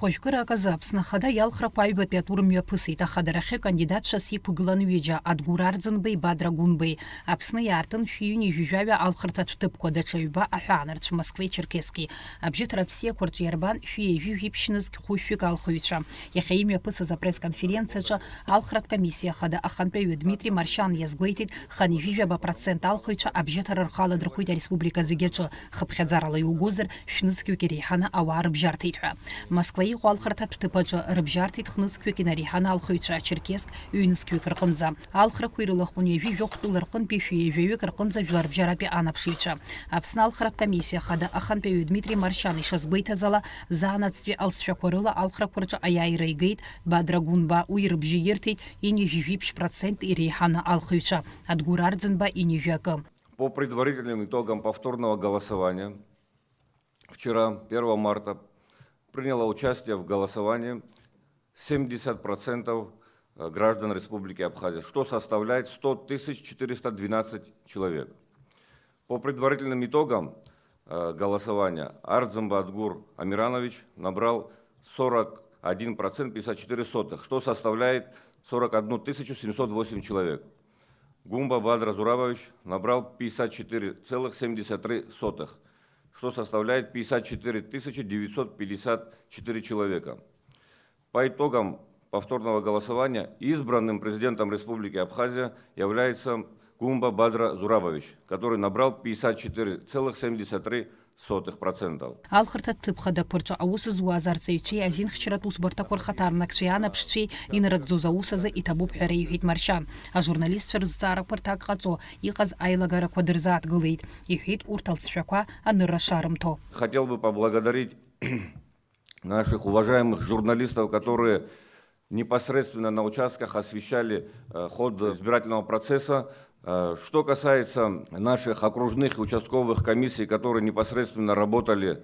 Хожкыра казапсна хада ялхрапай бапятур мьяпысыта хадарахе кандидат шаси пыглан веджа адгурарзынбей бадрагунбей апсны яртын фьюни жужавя алхрта тутып кода чайба аханарч Москве Черкесский обжит рапсия квартирбан фьюи випшнызк хуфик алхуича яхаим мьяпыса за пресс-конференция алхрат комиссия хада аханпей Дмитрий Маршан язгойтит хани жужаба процент алхуича обжит рархала дрхуйта республика зигеча хапхадзарала югузер шнызки керихана авар бжартитха Москва алхрата тутыпача рыбжартит хнызки кинарихана алхуича Черкесск юнски кыркынза алхра куйрылахуне жоқтуларкын пифи жею кыркынза жлар бжарапи анапшича апсна алхрат комиссия хада аханпей Дмитрий Маршан ишазбыйта зала занацтви алсфякорыла алхра курча аяйрайгейт бадрагунба уйрбжиертит и не випш процент ирихана алхуича адгурардзенба и не вяка. По предварительным итогам повторного голосования вчера, 1 марта, приняло участие в голосовании 70% граждан Республики Абхазия, что составляет 100 412 человек. По предварительным итогам голосования Ардзымба Адгур Амиранович набрал 41% 54 сотых, что составляет 41 708 человек. Гумба Бадра Зурабович набрал 54,73 сотых, что составляет 54 954 человека. По итогам повторного голосования избранным президентом Республики Абхазия является Гумба Бадра Зурабович, который набрал 54,73%. Алхрта тыпхада курча аусыз уазарцевичи азин хчратус бартакор хатарнак шиана пшчи инрадзуза усаза и табуб херейхит маршан. А журналист ферзцара портак хацо иқаз айлагара квадерзат гылейт. Ихит урталсфяква анырашарымто. Хотел бы поблагодарить наших уважаемых журналистов, которые непосредственно на участках освещали ход избирательного процесса. Что касается наших окружных и участковых комиссий, которые непосредственно работали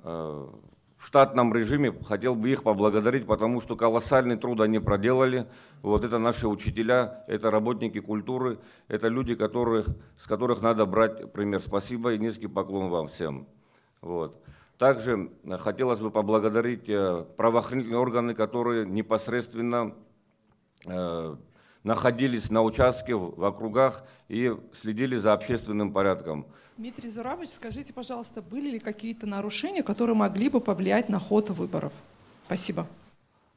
в штатном режиме, хотел бы их поблагодарить, потому что колоссальный труд они проделали. Вот это наши учителя, это работники культуры, это люди, с которых надо брать пример. Спасибо и низкий поклон вам всем. Вот. Также хотелось бы поблагодарить правоохранительные органы, которые непосредственно находились на участке, в округах и следили за общественным порядком. Дмитрий Зурабович, скажите, пожалуйста, были ли какие-то нарушения, которые могли бы повлиять на ход выборов? Спасибо.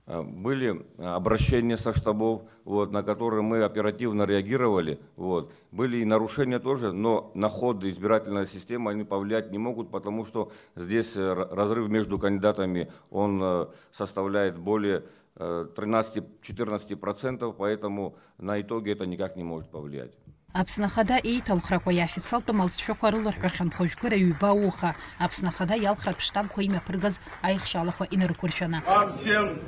Были обращения со штабов, на которые мы оперативно реагировали. Были и нарушения тоже, но на ход избирательной системы они повлиять не могут, потому что здесь разрыв между кандидатами он составляет более 13-14%, поэтому на итоге это никак не может повлиять. Апснахада и талхракоя официал помалсфякварулар ххан хожкыра юбауха. Апснахада ялхрап штаб коимя прыгаз айхшалахва инаркурчана. Вам всем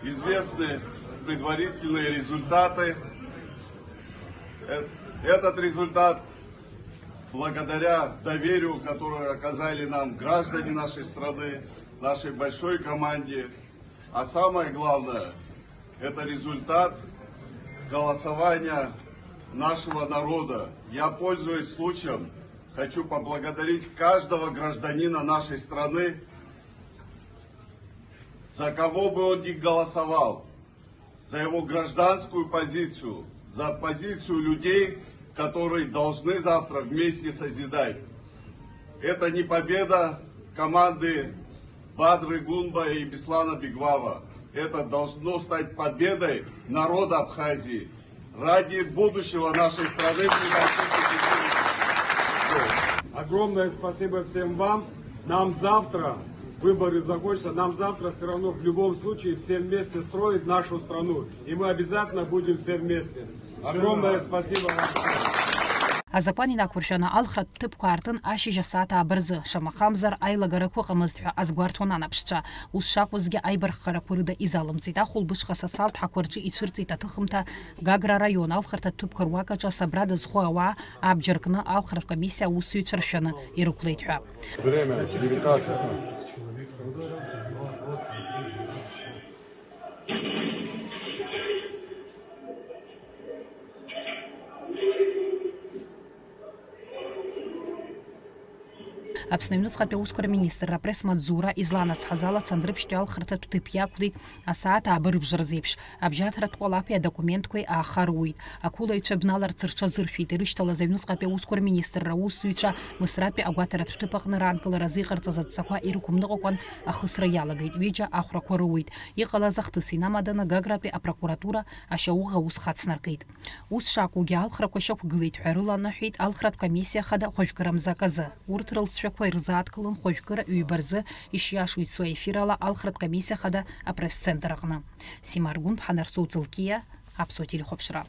известны предварительные результаты. Этот результат благодаря доверию, которое оказали нам граждане нашей страны, нашей большой команде. А самое главное, это результат голосования нашего народа. Я, пользуясь случаем, хочу поблагодарить каждого гражданина нашей страны, за кого бы он ни голосовал, за его гражданскую позицию, за позицию людей, которые должны завтра вместе созидать. Это не победа команды Бадры Гунба и Беслана Бигвава. Это должно стать победой народа Абхазии ради будущего нашей страны. Огромное спасибо всем вам. Нам завтра, выборы закончатся, нам завтра все равно в любом случае все вместе строить нашу страну. И мы обязательно будем все вместе. Огромное спасибо вам. Азапани накуршана алхрат тыпкартын ашижа сата абырзы шамахамзар айлагараку қамыздыға азгуартуна напшча. Ушшақ өзге айбарқара көріді изалымцита хулбышқа сасалт хакурчы ицурцита тұхымта Гагра район алхрата тыпкаруакача сабрады зхуава абджыркны алхрат комиссия усуйцыршаны ируклейтха. Время 19. Аԥсны Аҩныҵҟатәи Аусқәа Рминистрра апресс-маҵзура изланацҳаз Сандрыԥшьтәи алхырҭатә ҭыԥ иақәлеит асааҭ аабарыбжа рзеиԥш. Абжьаҭратә кәалаԥи адокументқәеи аахаруит. Ақәылаҩцәа бналарц рҽазыршәит ирышьҭалаз Аҩныҵҟатәи Аусқәа Рминистрра аусзуҩцәа Мысратәи агәаҭаратә ҭыԥ аҟны раанкыларазы иҟарҵаз адҵақәа ирықәымныҟәақәан ахысра иалагеит. Ҩыџьа ахәрақәа руит. Иҟалаз ахҭыс инамаданы Гагратәи апрокуратура ашьауӷ аус хацнаркит. Ус шакәугьы алхрақәа шьақәгылеит ҳәа рыланаҳәеит алхратә комиссиа хада хәажәкыра мзак азы. Урҭ рылҵшәақәа ирзааҭгылон хәажәкыра ҩба рзы ишиашоу ицо аефир ала алхратә комиссиа хада апресс-центр аҟны. Сима Аргәынԥҳа, Нарсоу Ҵылкиа, Аԥсуа телехәаԥшра.